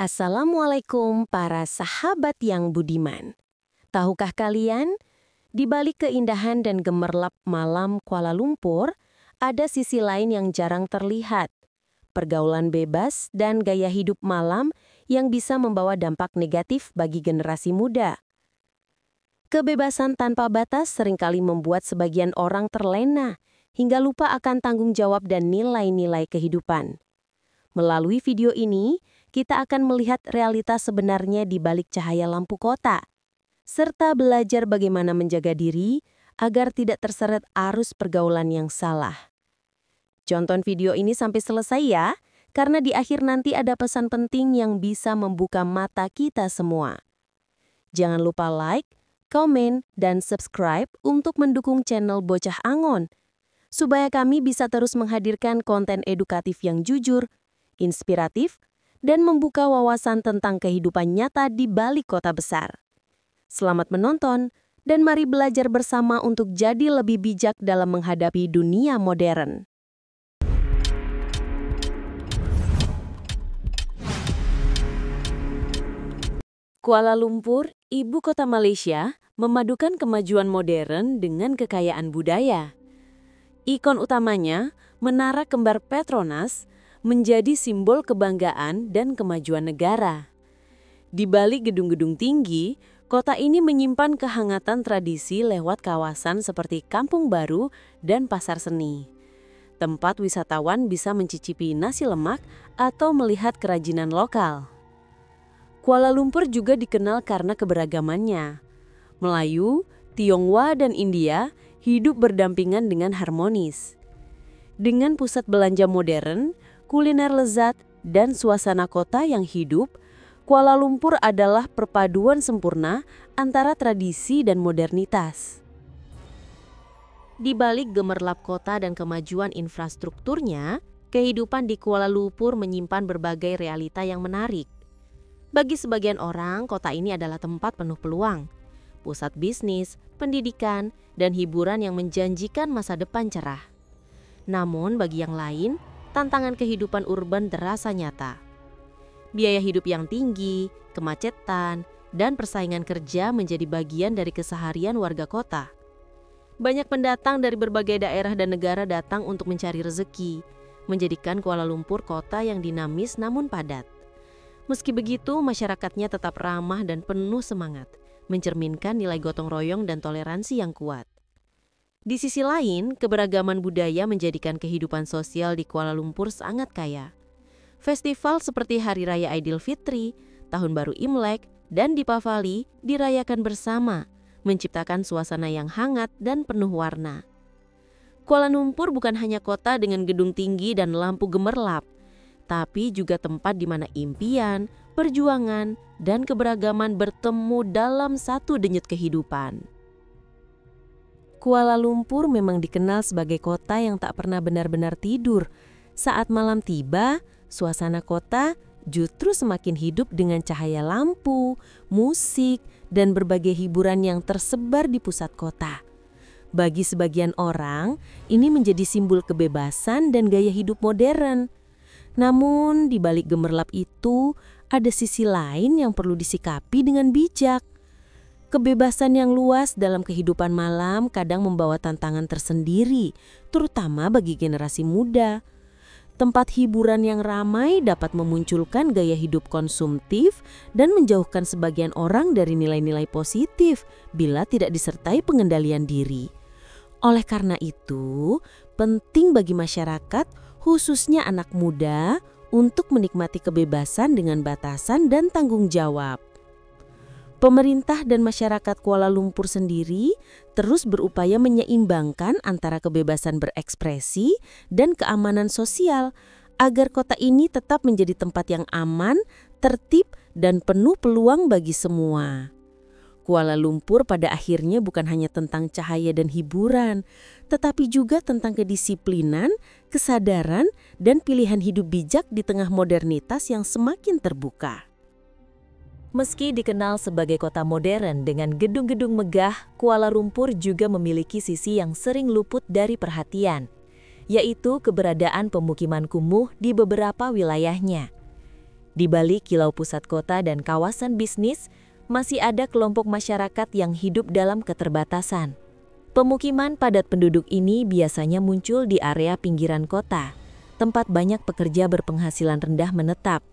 Assalamualaikum para sahabat yang budiman. Tahukah kalian, di balik keindahan dan gemerlap malam Kuala Lumpur, ada sisi lain yang jarang terlihat. Pergaulan bebas dan gaya hidup malam yang bisa membawa dampak negatif bagi generasi muda. Kebebasan tanpa batas seringkali membuat sebagian orang terlena hingga lupa akan tanggung jawab dan nilai-nilai kehidupan. Melalui video ini, kita akan melihat realitas sebenarnya di balik cahaya lampu kota, serta belajar bagaimana menjaga diri agar tidak terseret arus pergaulan yang salah. Tonton video ini sampai selesai ya, karena di akhir nanti ada pesan penting yang bisa membuka mata kita semua. Jangan lupa like, komen, dan subscribe untuk mendukung channel Bocah Angon, supaya kami bisa terus menghadirkan konten edukatif yang jujur, inspiratif, dan membuka wawasan tentang kehidupan nyata di balik kota besar. Selamat menonton, dan mari belajar bersama untuk jadi lebih bijak dalam menghadapi dunia modern. Kuala Lumpur, ibu kota Malaysia, memadukan kemajuan modern dengan kekayaan budaya. Ikon utamanya, Menara Kembar Petronas, menjadi simbol kebanggaan dan kemajuan negara. Di balik gedung-gedung tinggi, kota ini menyimpan kehangatan tradisi lewat kawasan seperti Kampung Baru dan Pasar Seni. Tempat wisatawan bisa mencicipi nasi lemak atau melihat kerajinan lokal. Kuala Lumpur juga dikenal karena keberagamannya. Melayu, Tionghoa, dan India hidup berdampingan dengan harmonis. Dengan pusat belanja modern, kuliner lezat, dan suasana kota yang hidup, Kuala Lumpur adalah perpaduan sempurna antara tradisi dan modernitas. Di balik gemerlap kota dan kemajuan infrastrukturnya, kehidupan di Kuala Lumpur menyimpan berbagai realita yang menarik. Bagi sebagian orang, kota ini adalah tempat penuh peluang, pusat bisnis, pendidikan, dan hiburan yang menjanjikan masa depan cerah. Namun bagi yang lain, tantangan kehidupan urban terasa nyata. Biaya hidup yang tinggi, kemacetan, dan persaingan kerja menjadi bagian dari keseharian warga kota. Banyak pendatang dari berbagai daerah dan negara datang untuk mencari rezeki, menjadikan Kuala Lumpur kota yang dinamis namun padat. Meski begitu, masyarakatnya tetap ramah dan penuh semangat, mencerminkan nilai gotong royong dan toleransi yang kuat. Di sisi lain, keberagaman budaya menjadikan kehidupan sosial di Kuala Lumpur sangat kaya. Festival seperti Hari Raya Aidilfitri, Tahun Baru Imlek, dan Dipavali dirayakan bersama, menciptakan suasana yang hangat dan penuh warna. Kuala Lumpur bukan hanya kota dengan gedung tinggi dan lampu gemerlap, tapi juga tempat di mana impian, perjuangan, dan keberagaman bertemu dalam satu denyut kehidupan. Kuala Lumpur memang dikenal sebagai kota yang tak pernah benar-benar tidur. Saat malam tiba, suasana kota justru semakin hidup dengan cahaya lampu, musik, dan berbagai hiburan yang tersebar di pusat kota. Bagi sebagian orang, ini menjadi simbol kebebasan dan gaya hidup modern. Namun, di balik gemerlap itu, ada sisi lain yang perlu disikapi dengan bijak. Kebebasan yang luas dalam kehidupan malam kadang membawa tantangan tersendiri, terutama bagi generasi muda. Tempat hiburan yang ramai dapat memunculkan gaya hidup konsumtif dan menjauhkan sebagian orang dari nilai-nilai positif bila tidak disertai pengendalian diri. Oleh karena itu, penting bagi masyarakat, khususnya anak muda, untuk menikmati kebebasan dengan batasan dan tanggung jawab. Pemerintah dan masyarakat Kuala Lumpur sendiri terus berupaya menyeimbangkan antara kebebasan berekspresi dan keamanan sosial agar kota ini tetap menjadi tempat yang aman, tertib, dan penuh peluang bagi semua. Kuala Lumpur pada akhirnya bukan hanya tentang cahaya dan hiburan, tetapi juga tentang kedisiplinan, kesadaran, dan pilihan hidup bijak di tengah modernitas yang semakin terbuka. Meski dikenal sebagai kota modern dengan gedung-gedung megah, Kuala Lumpur juga memiliki sisi yang sering luput dari perhatian, yaitu keberadaan pemukiman kumuh di beberapa wilayahnya. Di balik kilau pusat kota dan kawasan bisnis, masih ada kelompok masyarakat yang hidup dalam keterbatasan. Pemukiman padat penduduk ini biasanya muncul di area pinggiran kota, tempat banyak pekerja berpenghasilan rendah menetap.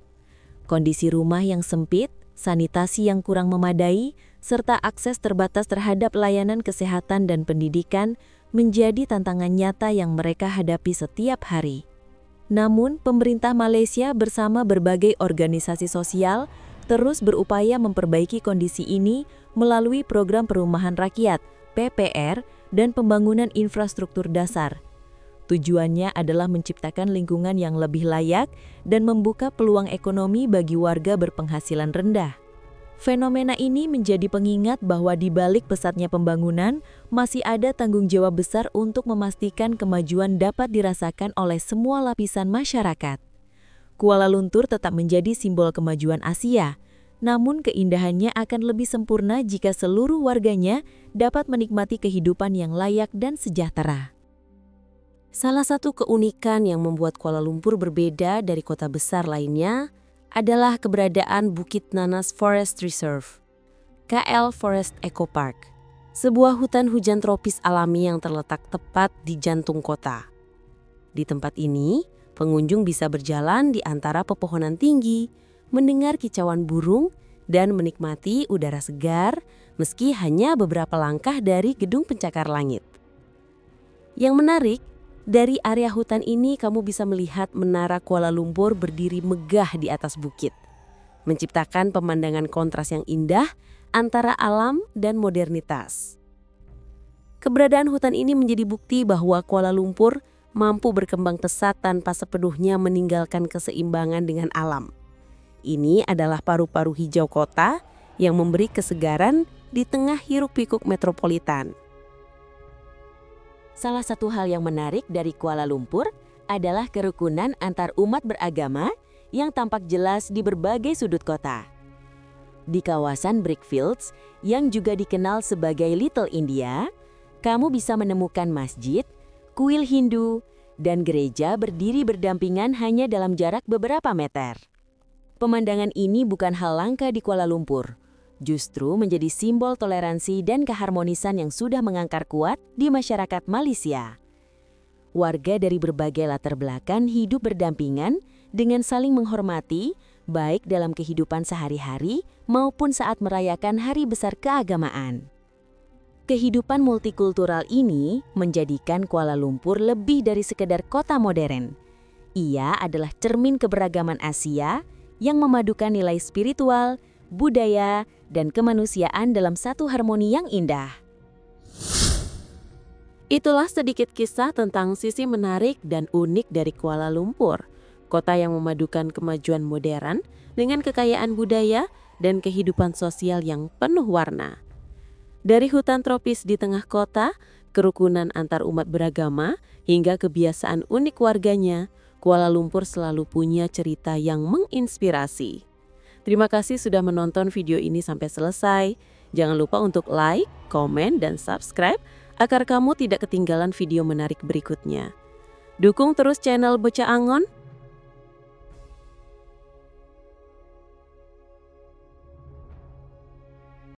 Kondisi rumah yang sempit, sanitasi yang kurang memadai, serta akses terbatas terhadap layanan kesehatan dan pendidikan menjadi tantangan nyata yang mereka hadapi setiap hari. Namun, pemerintah Malaysia bersama berbagai organisasi sosial terus berupaya memperbaiki kondisi ini melalui program perumahan rakyat, PPR, dan pembangunan infrastruktur dasar. Tujuannya adalah menciptakan lingkungan yang lebih layak dan membuka peluang ekonomi bagi warga berpenghasilan rendah. Fenomena ini menjadi pengingat bahwa di balik pesatnya pembangunan, masih ada tanggung jawab besar untuk memastikan kemajuan dapat dirasakan oleh semua lapisan masyarakat. Kuala Lumpur tetap menjadi simbol kemajuan Asia, namun keindahannya akan lebih sempurna jika seluruh warganya dapat menikmati kehidupan yang layak dan sejahtera. Salah satu keunikan yang membuat Kuala Lumpur berbeda dari kota besar lainnya adalah keberadaan Bukit Nanas Forest Reserve, KL Forest Eco Park, sebuah hutan hujan tropis alami yang terletak tepat di jantung kota. Di tempat ini, pengunjung bisa berjalan di antara pepohonan tinggi, mendengar kicauan burung, dan menikmati udara segar meski hanya beberapa langkah dari gedung pencakar langit. Yang menarik, dari area hutan ini kamu bisa melihat menara Kuala Lumpur berdiri megah di atas bukit, menciptakan pemandangan kontras yang indah antara alam dan modernitas. Keberadaan hutan ini menjadi bukti bahwa Kuala Lumpur mampu berkembang pesat tanpa sepenuhnya meninggalkan keseimbangan dengan alam. Ini adalah paru-paru hijau kota yang memberi kesegaran di tengah hiruk-pikuk metropolitan. Salah satu hal yang menarik dari Kuala Lumpur adalah kerukunan antar umat beragama yang tampak jelas di berbagai sudut kota. Di kawasan Brickfields, yang juga dikenal sebagai Little India, kamu bisa menemukan masjid, kuil Hindu, dan gereja berdiri berdampingan hanya dalam jarak beberapa meter. Pemandangan ini bukan hal langka di Kuala Lumpur, justru menjadi simbol toleransi dan keharmonisan yang sudah mengakar kuat di masyarakat Malaysia. Warga dari berbagai latar belakang hidup berdampingan dengan saling menghormati, baik dalam kehidupan sehari-hari maupun saat merayakan hari besar keagamaan. Kehidupan multikultural ini menjadikan Kuala Lumpur lebih dari sekedar kota modern. Ia adalah cermin keberagaman Asia yang memadukan nilai spiritual, budaya, dan kemanusiaan dalam satu harmoni yang indah. Itulah sedikit kisah tentang sisi menarik dan unik dari Kuala Lumpur, kota yang memadukan kemajuan modern dengan kekayaan budaya dan kehidupan sosial yang penuh warna. Dari hutan tropis di tengah kota, kerukunan antar umat beragama, hingga kebiasaan unik warganya, Kuala Lumpur selalu punya cerita yang menginspirasi. Terima kasih sudah menonton video ini sampai selesai. Jangan lupa untuk like, komen, dan subscribe agar kamu tidak ketinggalan video menarik berikutnya. Dukung terus channel Bocah Angon